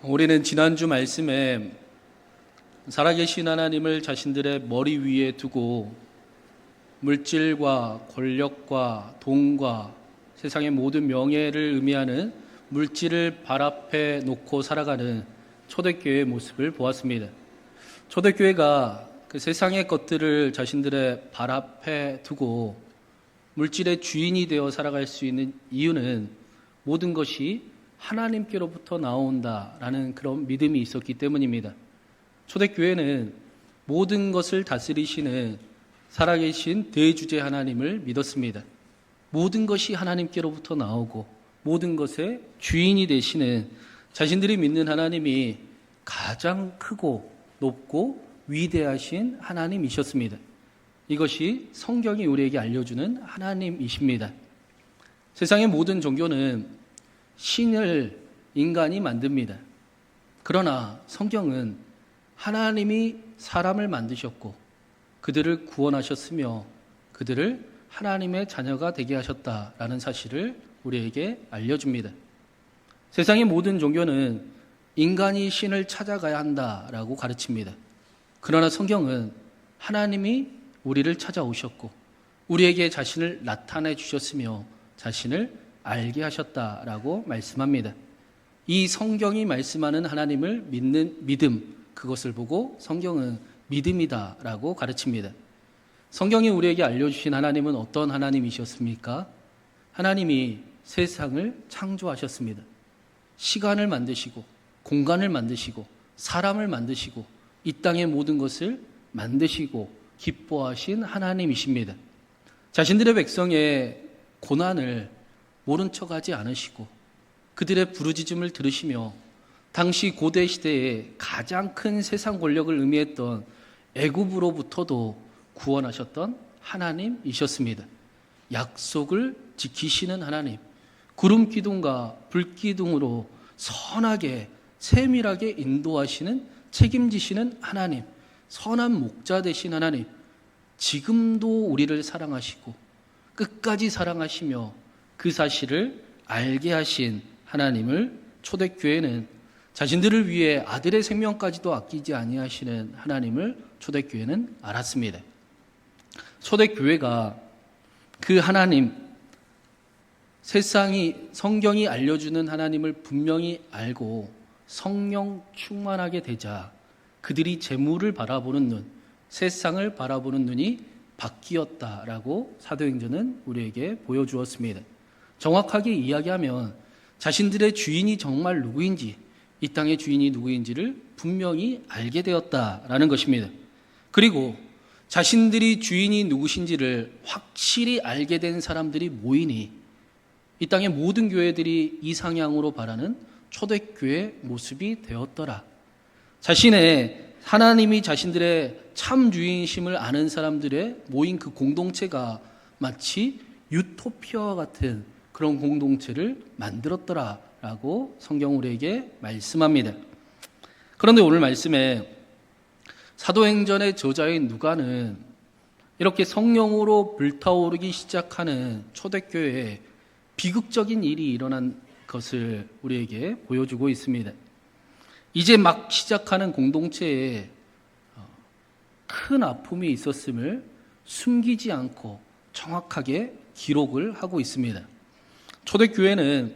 우리는 지난주 말씀에 살아계신 하나님을 자신들의 머리 위에 두고 물질과 권력과 돈과 세상의 모든 명예를 의미하는 물질을 발 앞에 놓고 살아가는 초대교회의 모습을 보았습니다. 초대교회가 그 세상의 것들을 자신들의 발 앞에 두고 물질의 주인이 되어 살아갈 수 있는 이유는 모든 것이 하나님께로부터 나온다라는 그런 믿음이 있었기 때문입니다. 초대교회는 모든 것을 다스리시는 살아계신 대주제 하나님을 믿었습니다. 모든 것이 하나님께로부터 나오고 모든 것의 주인이 되시는 자신들이 믿는 하나님이 가장 크고 높고 위대하신 하나님이셨습니다. 이것이 성경이 우리에게 알려주는 하나님이십니다. 세상의 모든 종교는 신을 인간이 만듭니다. 그러나 성경은 하나님이 사람을 만드셨고 그들을 구원하셨으며 그들을 하나님의 자녀가 되게 하셨다라는 사실을 우리에게 알려줍니다. 세상의 모든 종교는 인간이 신을 찾아가야 한다라고 가르칩니다. 그러나 성경은 하나님이 우리를 찾아오셨고 우리에게 자신을 나타내 주셨으며 자신을 알게 하셨다라고 말씀합니다. 이 성경이 말씀하는 하나님을 믿는 믿음, 그것을 보고 성경은 믿음이다라고 가르칩니다. 성경이 우리에게 알려주신 하나님은 어떤 하나님이셨습니까? 하나님이 세상을 창조하셨습니다. 시간을 만드시고 공간을 만드시고 사람을 만드시고 이 땅의 모든 것을 만드시고 기뻐하신 하나님이십니다. 자신들의 백성의 고난을 모른 척하지 않으시고 그들의 부르짖음을 들으시며 당시 고대 시대에 가장 큰 세상 권력을 의미했던 애굽으로부터도 구원하셨던 하나님이셨습니다. 약속을 지키시는 하나님, 구름 기둥과 불 기둥으로 선하게 세밀하게 인도하시는 책임지시는 하나님, 선한 목자 되신 하나님, 지금도 우리를 사랑하시고 끝까지 사랑하시며 그 사실을 알게 하신 하나님을 초대교회는 자신들을 위해 아들의 생명까지도 아끼지 아니하시는 하나님을 초대교회는 알았습니다. 초대교회가 그 하나님, 성경이 알려주는 하나님을 분명히 알고 성령 충만하게 되자 그들이 재물을 바라보는 눈, 세상을 바라보는 눈이 바뀌었다라고 사도행전은 우리에게 보여주었습니다. 정확하게 이야기하면 자신들의 주인이 정말 누구인지, 이 땅의 주인이 누구인지를 분명히 알게 되었다라는 것입니다. 그리고 자신들이 주인이 누구신지를 확실히 알게 된 사람들이 모이니 이 땅의 모든 교회들이 이상향으로 바라는 초대교회 모습이 되었더라. 하나님이 자신들의 참 주인심을 아는 사람들의 모인 그 공동체가 마치 유토피아와 같은 그런 공동체를 만들었더라라고 성경 우리에게 말씀합니다. 그런데 오늘 말씀에 사도행전의 저자인 누가는 이렇게 성령으로 불타오르기 시작하는 초대교회에 비극적인 일이 일어난 것을 우리에게 보여주고 있습니다. 이제 막 시작하는 공동체에 큰 아픔이 있었음을 숨기지 않고 정확하게 기록을 하고 있습니다. 초대교회는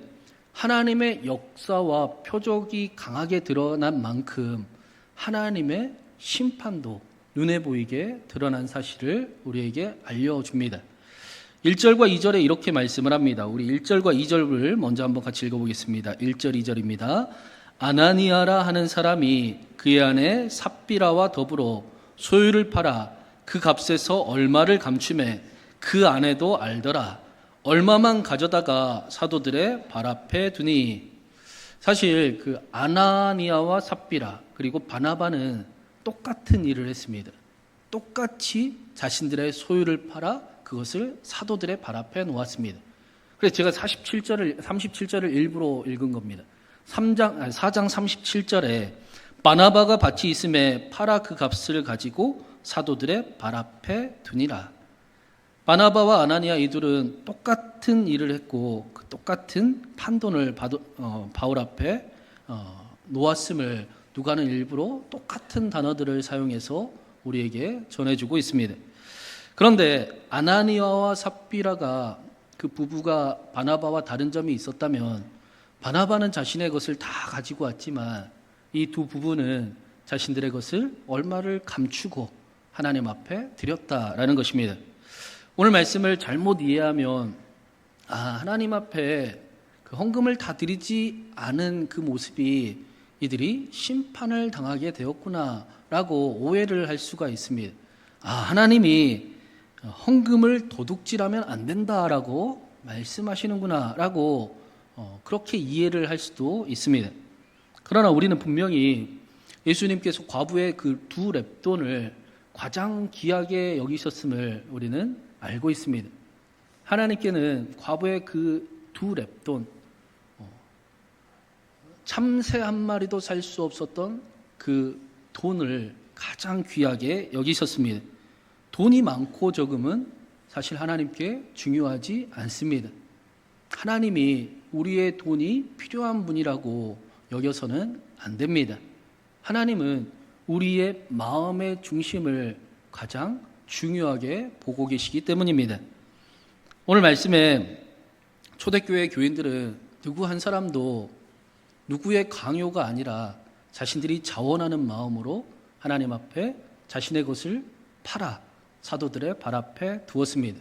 하나님의 역사와 표적이 강하게 드러난 만큼 하나님의 심판도 눈에 보이게 드러난 사실을 우리에게 알려줍니다. 1절과 2절에 이렇게 말씀을 합니다. 우리 1절과 2절을 먼저 한번 같이 읽어보겠습니다. 1절, 2절입니다. 아나니아라 하는 사람이 그의 아내 삽비라와 더불어 소유를 팔아 그 값에서 얼마를 감추매 그 아내도 알더라. 얼마만 가져다가 사도들의 발 앞에 두니. 사실 그 아나니아와 삽비라 그리고 바나바는 똑같은 일을 했습니다. 똑같이 자신들의 소유를 팔아 그것을 사도들의 발 앞에 놓았습니다. 그래서 제가 37절을 일부러 읽은 겁니다. 4장 37절에 바나바가 밭이 있음에 팔아 그 값을 가지고 사도들의 발 앞에 두니라. 바나바와 아나니아 이들은 똑같은 일을 했고 그 똑같은 판돈을 바울 앞에 놓았음을 누가는 일부러 똑같은 단어들을 사용해서 우리에게 전해주고 있습니다. 그런데 아나니아와 삽비라가 그 부부가 바나바와 다른 점이 있었다면 바나바는 자신의 것을 다 가지고 왔지만 이 두 부부는 자신들의 것을 얼마를 감추고 하나님 앞에 드렸다라는 것입니다. 오늘 말씀을 잘못 이해하면 하나님 앞에 그 헌금을 다 드리지 않은 그 모습이 이들이 심판을 당하게 되었구나라고 오해를 할 수가 있습니다. 하나님이 헌금을 도둑질하면 안 된다라고 말씀하시는구나라고 그렇게 이해를 할 수도 있습니다. 그러나 우리는 분명히 예수님께서 과부의 그 두 렙돈을 가장 귀하게 여기셨음을 우리는 알고 있습니다. 하나님께는 과부의 그 두 렙돈, 참새 한 마리도 살 수 없었던 그 돈을 가장 귀하게 여기셨습니다. 돈이 많고 적음은 사실 하나님께 중요하지 않습니다. 하나님이 우리의 돈이 필요한 분이라고 여겨서는 안 됩니다. 하나님은 우리의 마음의 중심을 가장 중요하게 보고 계시기 때문입니다. 오늘 말씀에 초대교회 교인들은 누구 한 사람도 누구의 강요가 아니라 자신들이 자원하는 마음으로 하나님 앞에 자신의 것을 팔아 사도들의 발 앞에 두었습니다.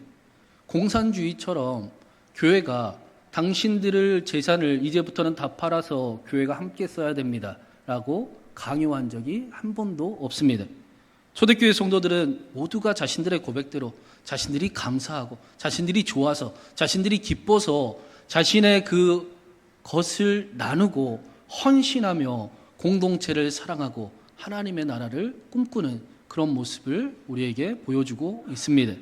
공산주의처럼 교회가 당신들을 재산을 이제부터는 다 팔아서 교회가 함께 써야 됩니다 라고 강요한 적이 한 번도 없습니다. 초대교회 성도들은 모두가 자신들의 고백대로 자신들이 감사하고 자신들이 좋아서 자신들이 기뻐서 자신의 그 것을 나누고 헌신하며 공동체를 사랑하고 하나님의 나라를 꿈꾸는 그런 모습을 우리에게 보여주고 있습니다.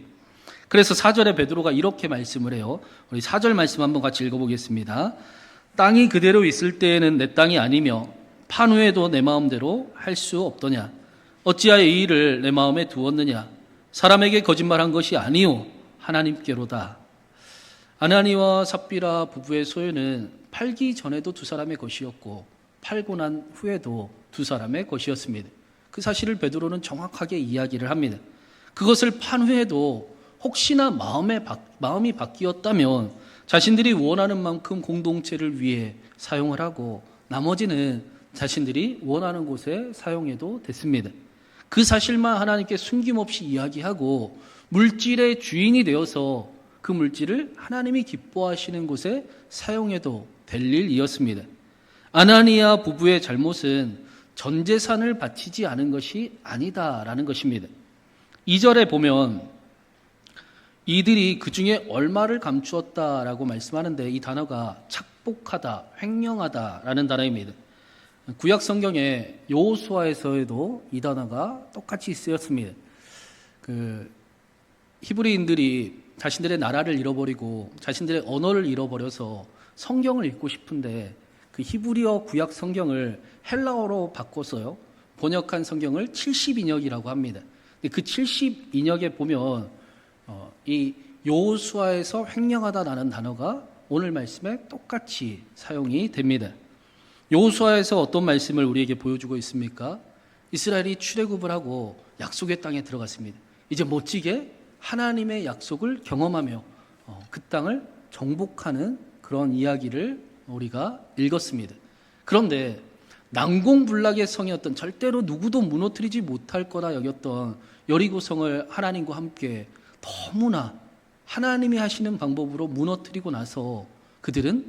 그래서 4절에 베드로가 이렇게 말씀을 해요. 우리 4절 말씀 한번 같이 읽어보겠습니다. 땅이 그대로 있을 때에는 내 땅이 아니며 판 후에도 내 마음대로 할 수 없더냐. 어찌하여 이 일을 내 마음에 두었느냐. 사람에게 거짓말한 것이 아니요 하나님께로다. 아나니와 삽비라 부부의 소유는 팔기 전에도 두 사람의 것이었고 팔고 난 후에도 두 사람의 것이었습니다. 그 사실을 베드로는 정확하게 이야기를 합니다. 그것을 판 후에도 혹시나 마음이 바뀌었다면 자신들이 원하는 만큼 공동체를 위해 사용을 하고 나머지는 자신들이 원하는 곳에 사용해도 됐습니다. 그 사실만 하나님께 숨김없이 이야기하고 물질의 주인이 되어서 그 물질을 하나님이 기뻐하시는 곳에 사용해도 될 일이었습니다. 아나니아 부부의 잘못은 전 재산을 바치지 않은 것이 아니다라는 것입니다. 2절에 보면 이들이 그 중에 얼마를 감추었다라고 말씀하는데 이 단어가 착복하다, 횡령하다라는 단어입니다. 구약 성경에 여호수아에서도 이 단어가 똑같이 쓰였습니다. 히브리인들이 자신들의 나라를 잃어버리고 자신들의 언어를 잃어버려서 성경을 읽고 싶은데 그 히브리어 구약 성경을 헬라어로 바꿔서요 번역한 성경을 70인역이라고 합니다. 그 70인역에 보면 이 여호수아에서 횡령하다라는 단어가 오늘 말씀에 똑같이 사용이 됩니다. 여호수아에서 어떤 말씀을 우리에게 보여주고 있습니까? 이스라엘이 출애굽을 하고 약속의 땅에 들어갔습니다. 이제 멋지게 하나님의 약속을 경험하며 그 땅을 정복하는 그런 이야기를 우리가 읽었습니다. 그런데 난공불락의 성이었던 절대로 누구도 무너뜨리지 못할 거다 여겼던 여리고성을 하나님과 함께 너무나 하나님이 하시는 방법으로 무너뜨리고 나서 그들은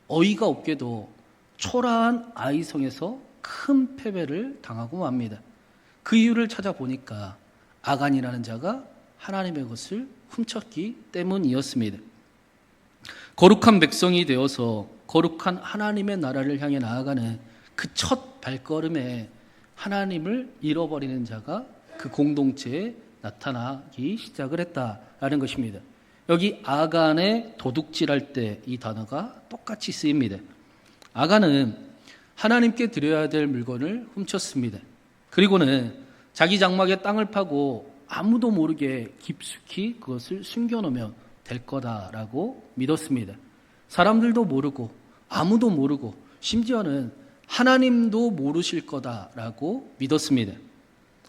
어이가 없게도 초라한 아이성에서 큰 패배를 당하고 맙니다. 그 이유를 찾아보니까 아간이라는 자가 하나님의 것을 훔쳤기 때문이었습니다. 거룩한 백성이 되어서 거룩한 하나님의 나라를 향해 나아가는 그 첫 발걸음에 하나님을 잃어버리는 자가 그 공동체에 나타나기 시작을 했다라는 것입니다. 여기 아간의 도둑질할 때 이 단어가 똑같이 쓰입니다. 아간은 하나님께 드려야 될 물건을 훔쳤습니다. 그리고는 자기 장막에 땅을 파고 아무도 모르게 깊숙이 그것을 숨겨놓으면 될 거다라고 믿었습니다. 사람들도 모르고 아무도 모르고 심지어는 하나님도 모르실 거다라고 믿었습니다.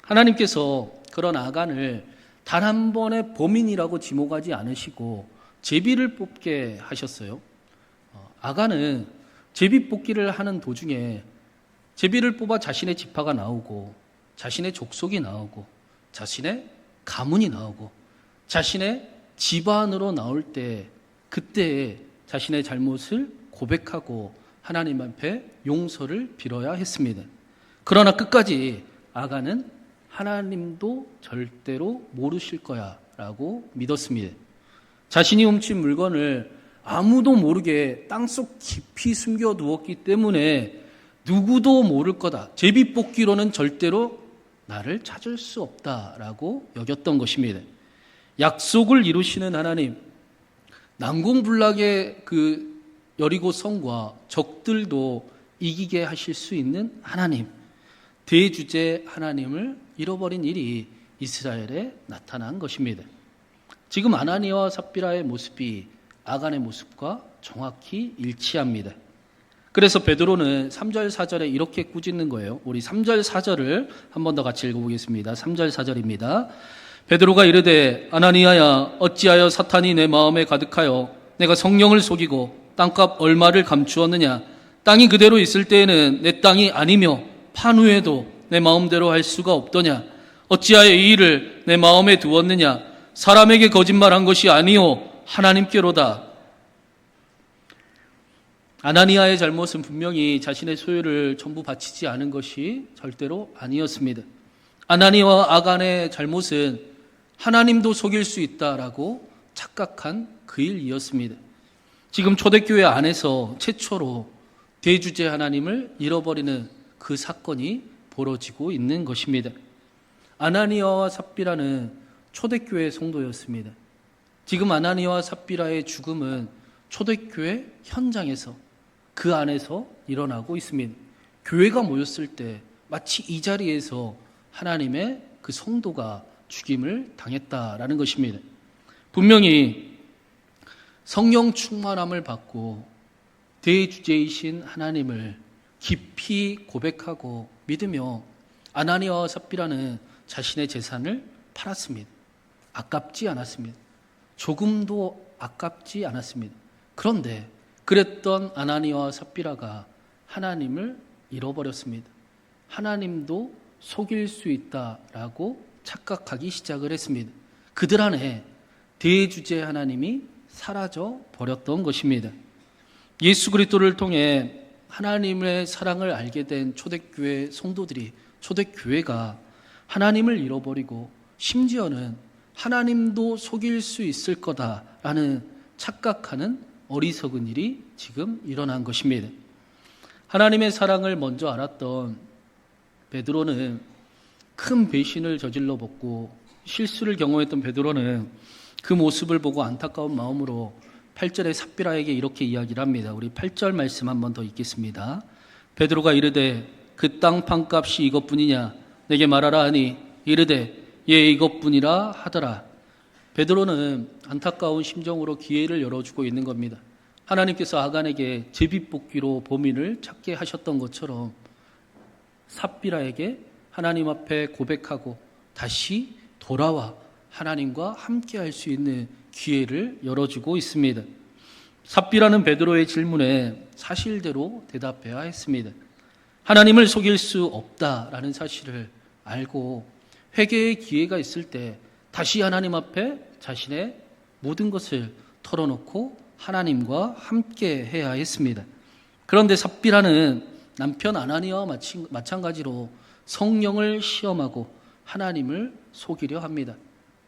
하나님께서 그런 아간을 단 한 번의 범인이라고 지목하지 않으시고 제비를 뽑게 하셨어요. 아간은 제비 뽑기를 하는 도중에 제비를 뽑아 자신의 지파가 나오고 자신의 족속이 나오고 자신의 가문이 나오고 자신의 집안으로 나올 때 그때 자신의 잘못을 고백하고 하나님 앞에 용서를 빌어야 했습니다. 그러나 끝까지 아간은 하나님도 절대로 모르실 거야 라고 믿었습니다. 자신이 훔친 물건을 아무도 모르게 땅속 깊이 숨겨두었기 때문에 누구도 모를 거다. 제비뽑기로는 절대로 나를 찾을 수 없다라고 여겼던 것입니다. 약속을 이루시는 하나님, 난공불락의 그 여리고 성과 적들도 이기게 하실 수 있는 하나님, 대주제 하나님을 잃어버린 일이 이스라엘에 나타난 것입니다. 지금 아나니아와 삽비라의 모습이 아간의 모습과 정확히 일치합니다. 그래서 베드로는 3절 4절에 이렇게 꾸짖는 거예요. 우리 3절 4절을 한 번 더 같이 읽어보겠습니다. 3절 4절입니다. 베드로가 이르되 아나니아야 어찌하여 사탄이 내 마음에 가득하여 내가 성령을 속이고 땅값 얼마를 감추었느냐. 땅이 그대로 있을 때에는 내 땅이 아니며 판 후에도 내 마음대로 할 수가 없더냐. 어찌하여 이 일을 내 마음에 두었느냐. 사람에게 거짓말한 것이 아니요 하나님께로다. 아나니아의 잘못은 분명히 자신의 소유를 전부 바치지 않은 것이 절대로 아니었습니다. 아나니아와 아간의 잘못은 하나님도 속일 수 있다라고 착각한 그 일이었습니다. 지금 초대교회 안에서 최초로 대주제 하나님을 잃어버리는 그 사건이 벌어지고 있는 것입니다. 아나니아와 삽비라는 초대교회 성도였습니다. 지금 아나니아와 삽비라의 죽음은 초대교회 현장에서 그 안에서 일어나고 있습니다. 교회가 모였을 때 마치 이 자리에서 하나님의 그 성도가 죽임을 당했다라는 것입니다. 분명히 성령 충만함을 받고 대주제이신 하나님을 깊이 고백하고 믿으며 아나니아와 삽비라는 자신의 재산을 팔았습니다. 아깝지 않았습니다. 조금도 아깝지 않았습니다. 그런데 그랬던 아나니아와 삽비라가 하나님을 잃어버렸습니다. 하나님도 속일 수 있다라고 착각하기 시작을 했습니다. 그들 안에 대주제 하나님이 사라져 버렸던 것입니다. 예수 그리스도를 통해 하나님의 사랑을 알게 된 초대교회 성도들이, 초대교회가 하나님을 잃어버리고 심지어는 하나님도 속일 수 있을 거다라는 착각하는 어리석은 일이 지금 일어난 것입니다. 하나님의 사랑을 먼저 알았던 베드로는 큰 배신을 저질러 벗고 실수를 경험했던 베드로는 그 모습을 보고 안타까운 마음으로 8절에 삽비라에게 이렇게 이야기를 합니다. 우리 8절 말씀 한 번 더 읽겠습니다. 베드로가 이르되 그 땅 판값이 이것뿐이냐 내게 말하라 하니 이르되 예 이것뿐이라 하더라. 베드로는 안타까운 심정으로 기회를 열어주고 있는 겁니다. 하나님께서 아간에게 제비뽑기로 범인을 찾게 하셨던 것처럼 삽비라에게 하나님 앞에 고백하고 다시 돌아와 하나님과 함께할 수 있는 기회를 열어주고 있습니다. 삽비라는 베드로의 질문에 사실대로 대답해야 했습니다. 하나님을 속일 수 없다라는 사실을 알고 회개의 기회가 있을 때 다시 하나님 앞에 자신의 모든 것을 털어놓고 하나님과 함께 해야 했습니다. 그런데 삽비라는 남편 아나니아와 마찬가지로 성령을 시험하고 하나님을 속이려 합니다.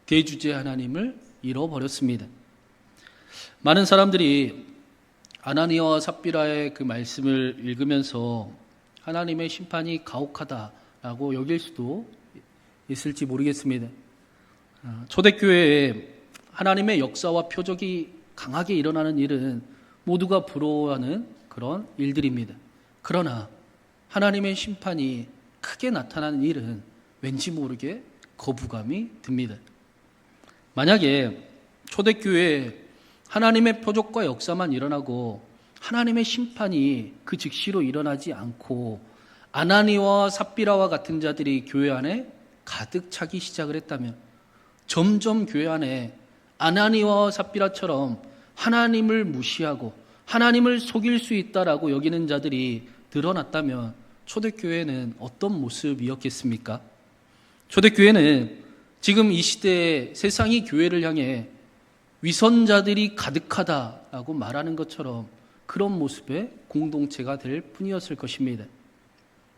대주제 하나님을 잃어버렸습니다. 많은 사람들이 아나니아와 삽비라의 그 말씀을 읽으면서 하나님의 심판이 가혹하다라고 여길 수도 있을지 모르겠습니다. 초대교회에 하나님의 역사와 표적이 강하게 일어나는 일은 모두가 부러워하는 그런 일들입니다. 그러나 하나님의 심판이 크게 나타나는 일은 왠지 모르게 거부감이 듭니다. 만약에 초대교회에 하나님의 표적과 역사만 일어나고 하나님의 심판이 그 즉시로 일어나지 않고 아나니아와 삽비라와 같은 자들이 교회 안에 가득 차기 시작을 했다면, 점점 교회 안에 아나니아와 삽비라처럼 하나님을 무시하고 하나님을 속일 수 있다라고 여기는 자들이 드러났다면 초대교회는 어떤 모습이었겠습니까? 초대교회는 지금 이 시대에 세상이 교회를 향해 위선자들이 가득하다라고 말하는 것처럼 그런 모습의 공동체가 될 뿐이었을 것입니다.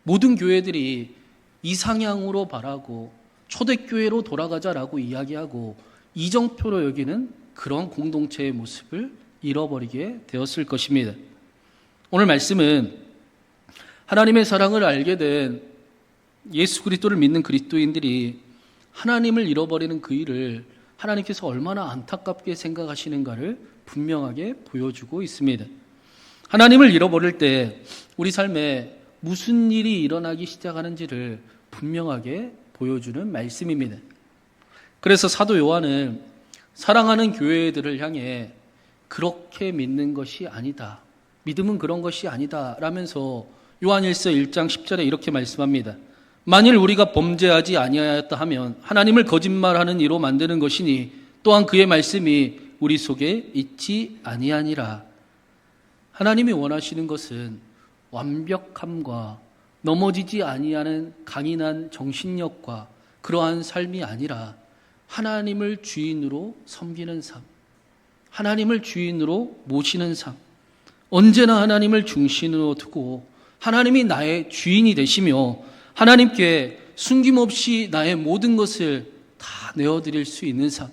모든 교회들이 이상향으로 바라고 초대교회로 돌아가자라고 이야기하고 이정표로 여기는 그런 공동체의 모습을 잃어버리게 되었을 것입니다. 오늘 말씀은 하나님의 사랑을 알게 된 예수 그리스도를 믿는 그리스도인들이 하나님을 잃어버리는 그 일을 하나님께서 얼마나 안타깝게 생각하시는가를 분명하게 보여주고 있습니다. 하나님을 잃어버릴 때 우리 삶에 무슨 일이 일어나기 시작하는지를 분명하게 보여주는 말씀입니다. 그래서 사도 요한은 사랑하는 교회들을 향해 그렇게 믿는 것이 아니다, 믿음은 그런 것이 아니다 라면서 요한일서 1장 10절에 이렇게 말씀합니다. 만일 우리가 범죄하지 아니하였다 하면 하나님을 거짓말하는 이로 만드는 것이니 또한 그의 말씀이 우리 속에 있지 아니하니라. 하나님이 원하시는 것은 완벽함과 넘어지지 아니하는 강인한 정신력과 그러한 삶이 아니라 하나님을 주인으로 섬기는 삶, 하나님을 주인으로 모시는 삶, 언제나 하나님을 중심으로 두고 하나님이 나의 주인이 되시며 하나님께 숨김없이 나의 모든 것을 다 내어드릴 수 있는 삶,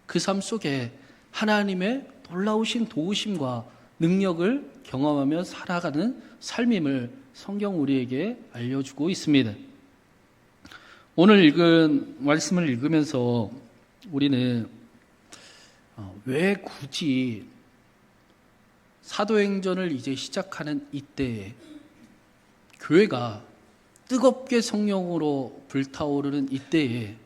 그 삶 속에 하나님의 놀라우신 도우심과 능력을 경험하며 살아가는 삶임을 성경 우리에게 알려주고 있습니다. 오늘 읽은 말씀을 읽으면서 우리는 왜 굳이 사도행전을 이제 시작하는 이때에 교회가 뜨겁게 성령으로 불타오르는 이때에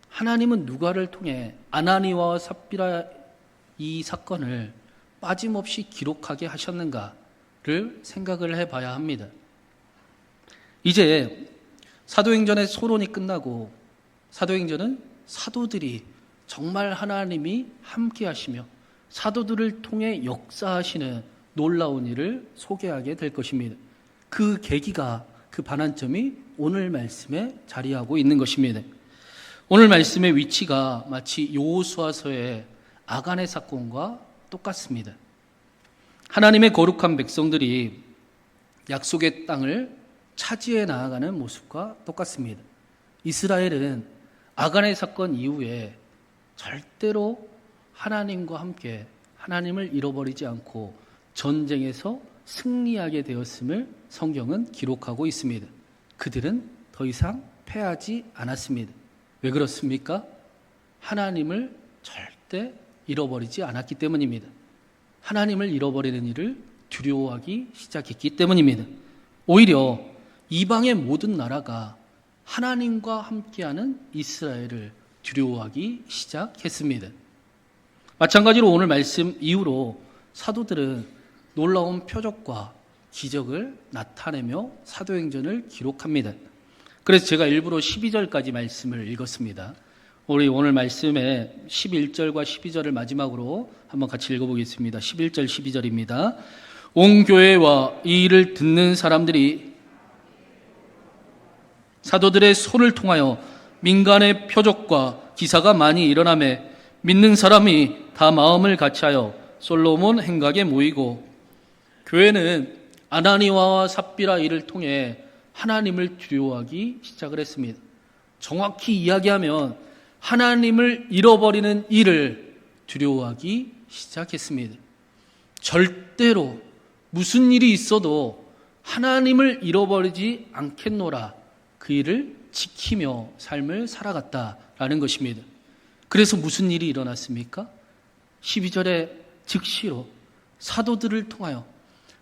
하나님은 누가를 통해 아나니아와 삽비라 이 사건을 빠짐없이 기록하게 하셨는가를 생각을 해봐야 합니다. 이제 사도행전의 소론이 끝나고 사도행전은 사도들이 정말 하나님이 함께 하시며 사도들을 통해 역사하시는 놀라운 일을 소개하게 될 것입니다. 그 계기가, 그 반환점이 오늘 말씀에 자리하고 있는 것입니다. 오늘 말씀의 위치가 마치 여호수아서의 아간의 사건과 똑같습니다. 하나님의 거룩한 백성들이 약속의 땅을 차지해 나아가는 모습과 똑같습니다. 이스라엘은 아간의 사건 이후에 절대로 하나님과 함께 하나님을 잃어버리지 않고 전쟁에서 승리하게 되었음을 성경은 기록하고 있습니다. 그들은 더 이상 패하지 않았습니다. 왜 그렇습니까? 하나님을 절대 잃어버리지 않았기 때문입니다. 하나님을 잃어버리는 일을 두려워하기 시작했기 때문입니다. 오히려 이방의 모든 나라가 하나님과 함께하는 이스라엘을 두려워하기 시작했습니다. 마찬가지로 오늘 말씀 이후로 사도들은 놀라운 표적과 기적을 나타내며 사도행전을 기록합니다. 그래서 제가 일부러 12절까지 말씀을 읽었습니다. 우리 오늘 말씀에 11절과 12절을 마지막으로 한번 같이 읽어보겠습니다. 11절 12절입니다. 온 교회와 이 일을 듣는 사람들이 사도들의 손을 통하여 민간의 표적과 기사가 많이 일어나매 믿는 사람이 다 마음을 같이하여 솔로몬 행각에 모이고, 교회는 아나니아와 삽비라 일을 통해 하나님을 두려워하기 시작을 했습니다. 정확히 이야기하면 하나님을 잃어버리는 일을 두려워하기 시작했습니다. 절대로 무슨 일이 있어도 하나님을 잃어버리지 않겠노라, 그 일을 지키며 삶을 살아갔다라는 것입니다. 그래서 무슨 일이 일어났습니까? 12절에 즉시로 사도들을 통하여,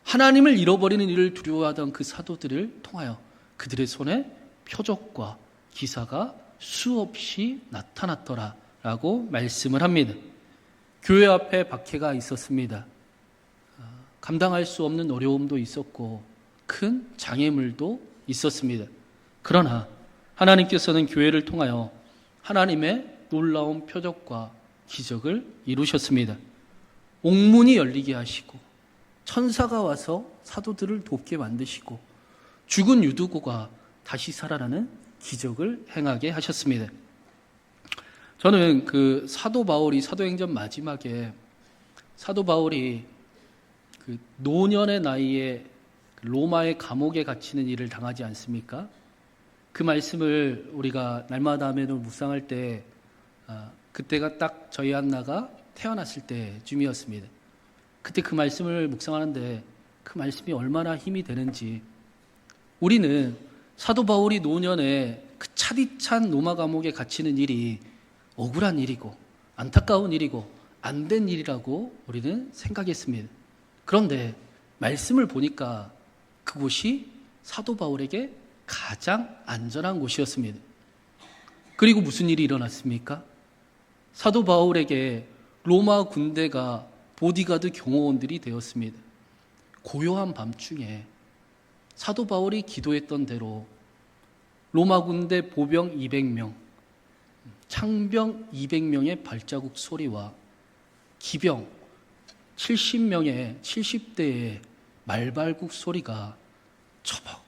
하나님을 잃어버리는 일을 두려워하던 그 사도들을 통하여 그들의 손에 표적과 기사가 수없이 나타났더라라고 말씀을 합니다. 교회 앞에 박해가 있었습니다. 감당할 수 없는 어려움도 있었고 큰 장애물도 있었습니다. 그러나 하나님께서는 교회를 통하여 하나님의 놀라운 표적과 기적을 이루셨습니다. 옥문이 열리게 하시고 천사가 와서 사도들을 돕게 만드시고 죽은 유두고가 다시 살아나는 기적을 행하게 하셨습니다. 저는 그 사도 바울이 사도행전 마지막에 사도 바울이 그 노년의 나이에 로마의 감옥에 갇히는 일을 당하지 않습니까? 그 말씀을 우리가 날마다 아멘을 묵상할 때 그때가 딱 저희 한나가 태어났을 때쯤이었습니다. 그때 그 말씀을 묵상하는데 그 말씀이 얼마나 힘이 되는지, 우리는 사도 바울이 노년에 그 차디찬 로마 감옥에 갇히는 일이 억울한 일이고 안타까운 일이고 안 된 일이라고 우리는 생각했습니다. 그런데 말씀을 보니까 그곳이 사도 바울에게 가장 안전한 곳이었습니다. 그리고 무슨 일이 일어났습니까? 사도 바울에게 로마 군대가 보디가드 경호원들이 되었습니다. 고요한 밤중에 사도 바울이 기도했던 대로 로마 군대 보병 200명, 창병 200명의 발자국 소리와 기병 70명의 70대의 말발굽 소리가 처벅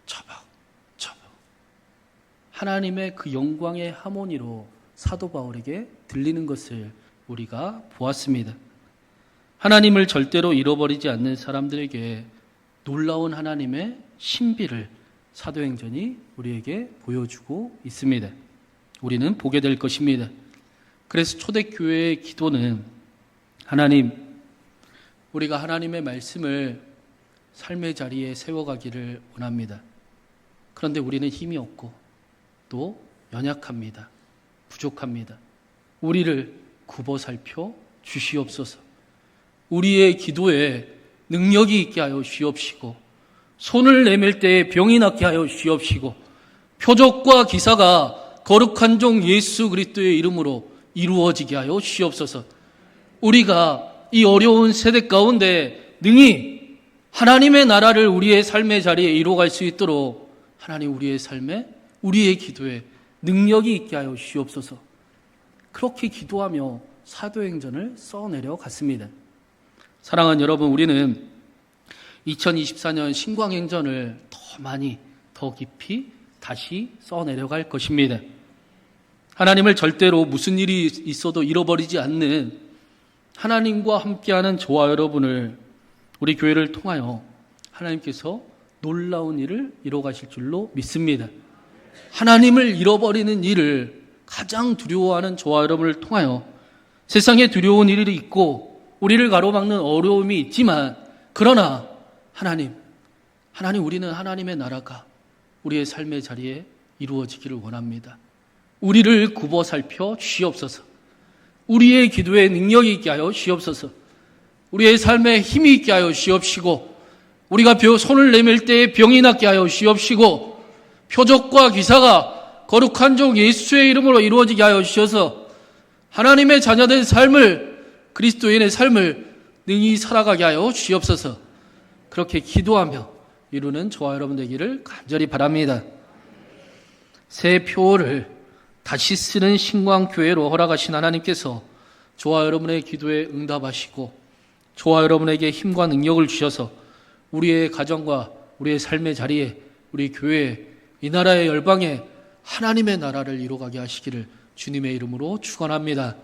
처벅 처벅 하나님의 그 영광의 하모니로 사도 바울에게 들리는 것을 우리가 보았습니다. 하나님을 절대로 잃어버리지 않는 사람들에게 놀라운 하나님의 신비를 사도행전이 우리에게 보여주고 있습니다. 우리는 보게 될 것입니다. 그래서 초대교회의 기도는 하나님, 우리가 하나님의 말씀을 삶의 자리에 세워가기를 원합니다. 그런데 우리는 힘이 없고 또 연약합니다. 부족합니다. 우리를 굽어 살펴 주시옵소서. 우리의 기도에 능력이 있게 하여 주옵시고 손을 내밀 때에 병이 낫게 하여 주옵시고 표적과 기사가 거룩한 종 예수 그리스도의 이름으로 이루어지게 하여 주옵소서. 우리가 이 어려운 세대 가운데 능히 하나님의 나라를 우리의 삶의 자리에 이루어갈 수 있도록 하나님 우리의 삶에 우리의 기도에 능력이 있게 하여 주옵소서. 그렇게 기도하며 사도행전을 써내려 갔습니다. 사랑하는 여러분, 우리는 2024년 신광행전을 더 많이 더 깊이 다시 써내려갈 것입니다. 하나님을 절대로 무슨 일이 있어도 잃어버리지 않는 하나님과 함께하는 저와 여러분을 우리 교회를 통하여 하나님께서 놀라운 일을 이뤄가실 줄로 믿습니다. 하나님을 잃어버리는 일을 가장 두려워하는 저와 여러분을 통하여 세상에 두려운 일이 있고 우리를 가로막는 어려움이 있지만 그러나 하나님 우리는 하나님의 나라가 우리의 삶의 자리에 이루어지기를 원합니다. 우리를 굽어 살펴 주시옵소서. 우리의 기도에 능력이 있게 하여 주시옵소서. 우리의 삶에 힘이 있게 하여 주시옵시고 우리가 손을 내밀 때에 병이 낫게 하여 주시옵시고 표적과 기사가 거룩한 종 예수의 이름으로 이루어지게 하여 주셔서 하나님의 자녀된 삶을 그리스도인의 삶을 능히 살아가게 하여 주시옵소서. 그렇게 기도하며 이루는 저와 여러분 되기를 간절히 바랍니다. 새 표를 다시 쓰는 신광교회로 허락하신 하나님께서 저와 여러분의 기도에 응답하시고 저와 여러분에게 힘과 능력을 주셔서 우리의 가정과 우리의 삶의 자리에 우리 교회에 이 나라의 열방에 하나님의 나라를 이루어가게 하시기를 주님의 이름으로 축원합니다.